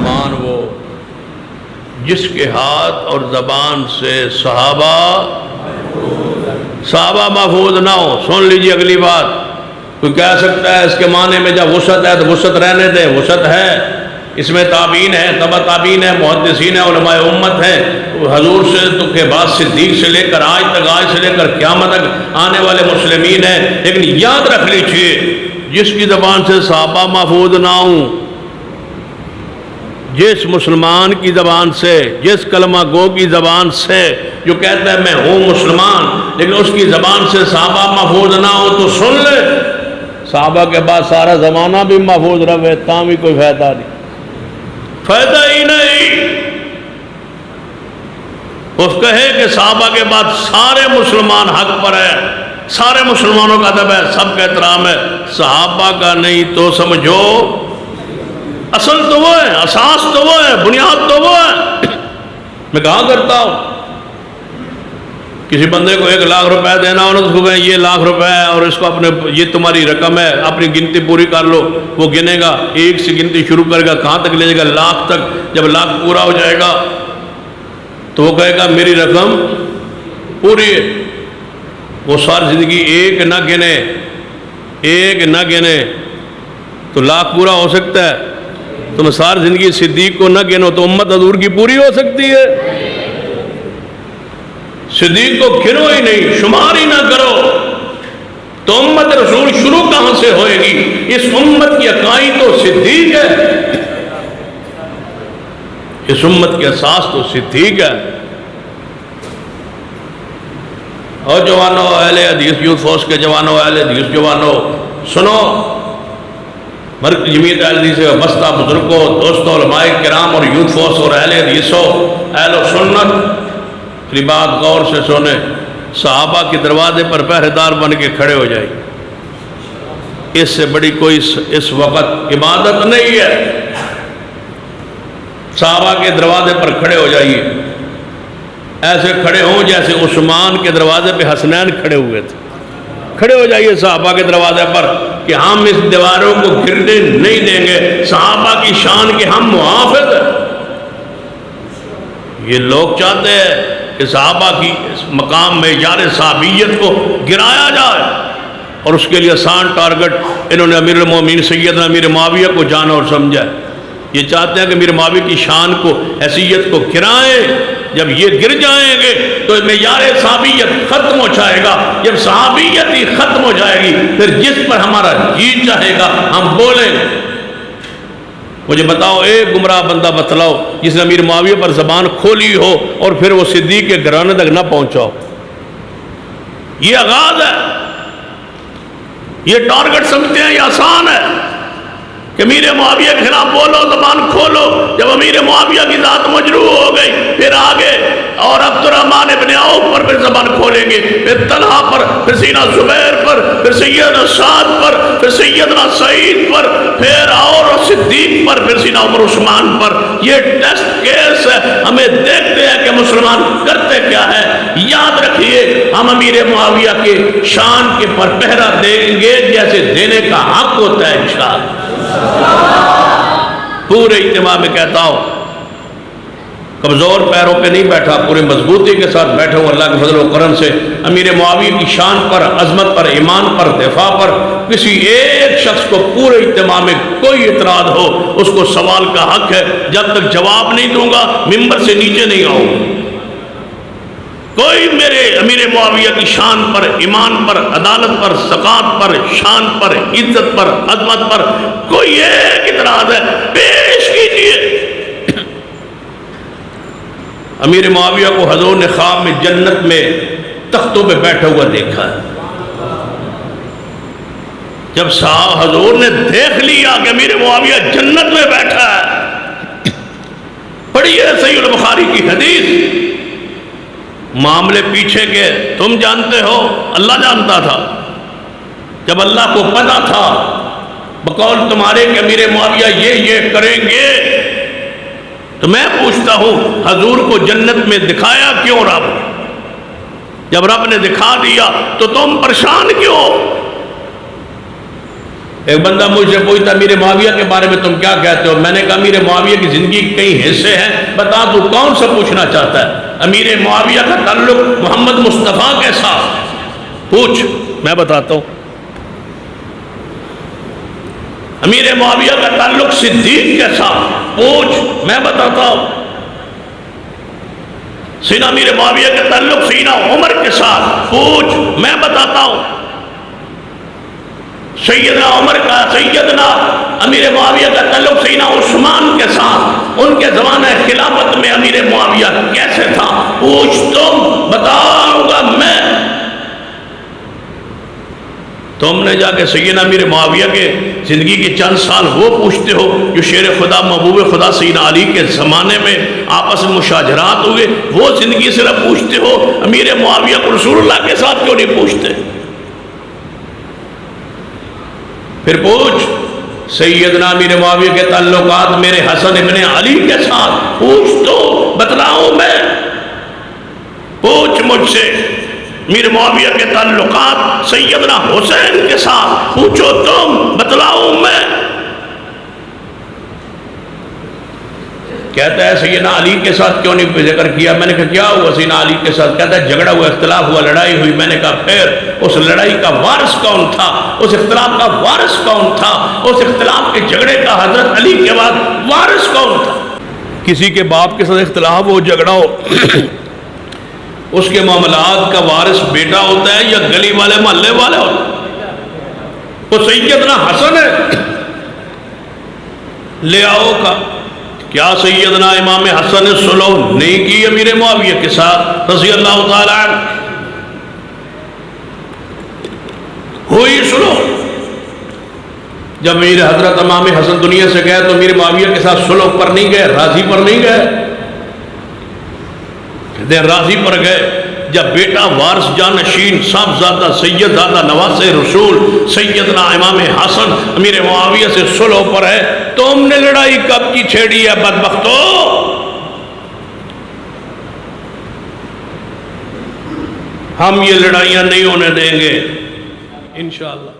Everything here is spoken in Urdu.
مسلمان وہ جس کے ہاتھ اور زبان سے صحابہ محفوظ نہ ہو. سن لیجیے اگلی بات. کوئی کہہ سکتا ہے اس کے معنی میں جب وسعت ہے تو وسعت رہنے دیں. وسعت ہے، اس میں تابعین ہے، تبع تابعین ہے، محدثین ہے، علماء امت ہے. حضور سے تو کے بعد صدیق سے لے کر آج سے لے کر قیامت تک آنے والے مسلمین ہیں. لیکن یاد رکھ لیجیے جس کی زبان سے صحابہ محفوظ نہ ہوں، جس مسلمان کی زبان سے، جس کلمہ گو کی زبان سے جو کہتا ہے میں ہوں مسلمان لیکن اس کی زبان سے صحابہ محفوظ نہ ہو تو سن لے صحابہ کے بعد سارا زمانہ بھی محفوظ رہے تاں بھی کوئی فائدہ نہیں، فائدہ ہی نہیں. وہ کہے کہ صحابہ کے بعد سارے مسلمان حق پر ہے، سارے مسلمانوں کا ادب ہے، سب کا احترام ہے، صحابہ کا نہیں تو سمجھو اصل تو وہ ہے، اساس تو وہ ہے، بنیاد تو وہ ہے. میں کہا کرتا ہوں کسی بندے کو 1 لاکھ روپے دینا ہونا تو اس کو کہیں یہ 1 لاکھ روپے ہے اور اس کو اپنے یہ تمہاری رقم ہے، اپنی گنتی پوری کر لو. وہ گنے گا، 1 سے گنتی شروع کرے گا، کہاں تک لے جائے گا؟ لاکھ تک. جب لاکھ پورا ہو جائے گا تو وہ کہے گا میری رقم پوری ہے. وہ ساری زندگی ایک نہ گنے تو لاکھ پورا ہو سکتا ہے؟ تم ساری زندگی صدیق کو نہ گنو تو امت حضور کی پوری ہو سکتی ہے؟ صدیق کو گنو ہی نہیں، شمار ہی نہ کرو تو امت رسول شروع کہاں سے ہوئے گی؟ اس امت کی اکائی تو صدیق ہے، اس امت کے اساس تو صدیق ہے. اور جوانوں، اہل حدیث یوتھ فورس کے جوانوں، اہل حدیث جوانوں سنو، مرکز جمعیت اہل حدیث وابستہ بزرگوں، دوستوں، علماء کرام اور یوتھ فورس اور اہل حدیثوں، اہل و سنت، میری بات غور سے سنیں. صحابہ کے دروازے پر پہرے دار بن کے کھڑے ہو جائیے. اس سے بڑی کوئی اس وقت عبادت نہیں ہے. صحابہ کے دروازے پر کھڑے ہو جائیے، ایسے کھڑے ہوں جیسے عثمان کے دروازے پہ حسنین کھڑے ہوئے تھے. کھڑے ہو جائیے صحابہ کے دروازے پر کہ ہم اس دیواروں کو گرنے نہیں دیں گے، صحابہ کی شان کے ہم محافظ ہیں. یہ لوگ چاہتے ہیں کہ صحابہ کی مقام معیار صحابیت کو گرایا جائے اور اس کے لیے آسان ٹارگٹ انہوں نے امیر المومنین سیدنا امیر معاویہ کو جانا اور سمجھا ہے. یہ چاہتے ہیں کہ امیر معاویہ کی شان کو، حیثیت کو گرائیں. جب یہ گر جائیں گے تو معیار صحابیت ختم ہو جائے گا. جب صحابیت ہی ختم ہو جائے گی پھر جس پر ہمارا جی چاہے گا ہم بولیں گے. مجھے بتاؤ ایک گمراہ بندہ بتلاؤ جس نے امیر معاویہ پر زبان کھولی ہو اور پھر وہ صدیق کے گھرانے تک نہ پہنچا ہو. یہ آغاز ہے، یہ ٹارگٹ سمجھتے ہیں، یہ آسان ہے کہ امیر معاویہ کے خلاف بولو، زبان کھولو. جب امیر معاویہ کی ذات مجروح ہو گئی پھر آگے اور عبد الرحمن ابن عوف پر پھر زبان کھولیں گے، پھر طلحہ پر، پھر سیدنا زبیر پر، پھر سیدنا سعد پر، پھر سیدنا سعید پر، پھر اور صدیق پر، پھر سیدنا عمر عثمان پر. یہ ٹیسٹ کیس ہے. ہمیں دیکھتے ہیں کہ مسلمان کرتے کیا ہے. یاد رکھیے ہم امیر معاویہ کے شان کے پر پہرا دیں گے جیسے دینے کا حق ہوتا ہے انشاءاللہ. پورے اجتماع میں کہتا ہوں، کمزور پیروں پہ نہیں بیٹھا، پوری مضبوطی کے ساتھ بیٹھا ہوں. اللہ کے فضل و کرم سے امیر معاویہ کی شان پر، عظمت پر، ایمان پر، دفاع پر کسی ایک شخص کو پورے اجتماع میں کوئی اعتراض ہو اس کو سوال کا حق ہے. جب تک جواب نہیں دوں گا ممبر سے نیچے نہیں آؤں گا. کوئی میرے امیر معاویہ کی شان پر، ایمان پر، عدالت پر، ثقافت پر، شان پر، عزت پر، عظمت پر کوئی ایک اعتراض ہے پیش کیجیے. امیر معاویہ کو حضور نے خواب میں جنت میں تختوں پہ بیٹھا ہوا دیکھا ہے. جب صاحب حضور نے دیکھ لیا کہ امیر معاویہ جنت میں بیٹھا ہے، پڑھیے صحیح البخاری کی حدیث. معاملے پیچھے کے تم جانتے ہو، اللہ جانتا تھا. جب اللہ کو پتا تھا بقول تمہارے کہ امیر معاویہ یہ کریں گے تو میں پوچھتا ہوں حضور کو جنت میں دکھایا کیوں رب؟ جب رب نے دکھا دیا تو تم پریشان کیوں؟ ایک بندہ مجھ سے پوچھتا امیر معاویہ کے بارے میں تم کیا کہتے ہو؟ میں نے کہا امیر معاویہ کی زندگی کے کئی حصے ہیں، بتا تو کون سا پوچھنا چاہتا ہے؟ امیر معاویہ کا تعلق محمد مصطفیٰ کے ساتھ پوچھ، میں بتاتا ہوں۔ امیر معاویہ کا تعلق صدیق کے ساتھ پوچھ، میں بتاتا ہوں۔ سیدنا امیر معاویہ کا تعلق سیدنا عمر کے ساتھ پوچھ، میں بتاتا ہوں۔ سیدنا عمر کا، سیدنا امیر معاویہ کا تعلق سیدنا عثمان کے ساتھ، ان کے زمانہ خلافت میں امیر معاویہ کیسے تھا پوچھ، تم بتاؤں گا میں۔ تم نے جا کے سیدنا امیر معاویہ کے زندگی کے چند سال وہ پوچھتے ہو جو شیر خدا محبوب خدا سیدنا علی کے زمانے میں آپس میں مشاجرات ہوئے، وہ زندگی سے نہ پوچھتے ہو؟ امیر معاویہ کو رسول اللہ کے ساتھ کیوں نہیں پوچھتے؟ پھر پوچھ سیدنا امیر معاویہ کے تعلقات میرے حسن ابن علی کے ساتھ پوچھ، تو بتلاؤں میں۔ پوچھ مجھ سے امیر معاویہ کے تعلقات سیدنا حسین کے ساتھ پوچھو، تم بتلاؤں میں۔ کہتا ہے سیدنا علی کے ساتھ کیوں نہیں ذکر کیا؟ میں نے کہا کیا ہوا سیدنا علی کے ساتھ؟ کہتا ہے جھگڑا ہوا، اختلاف ہوا، لڑائی ہوئی۔ میں نے کہا پھر اس لڑائی کا وارث کون تھا؟ اس اختلاف کا وارث کون تھا؟ اس اختلاف کے جھگڑے کا حضرت علی کے بعد وارث کون تھا؟ کسی کے باپ کے ساتھ اختلاف ہو، جھگڑا ہو، اس کے معاملات کا وارث بیٹا ہوتا ہے یا گلی والے محلے والے ہوتے ہیں؟ وہ سیدنا حسن ہے، لے آؤ کا۔ کیا سیدنا امام حسن نے صلح نہیں کی امیر معاویہ کے ساتھ رضی اللہ تعالیٰ عنہ؟ ہوئی صلح۔ جب امیر حضرت امام حسن دنیا سے گئے تو امیر معاویہ کے ساتھ صلح پر نہیں گئے، راضی پر نہیں گئے، راضی پر گئے۔ جب بیٹا وارث جانشین صاحبزادہ سیدزادہ نواز رسول سیدنا امام حسن امیر معاویہ سے صلح پر ہے، تم نے لڑائی کب کی چھیڑی ہے بدبختو؟ ہم یہ لڑائیاں نہیں ہونے دیں گے انشاءاللہ۔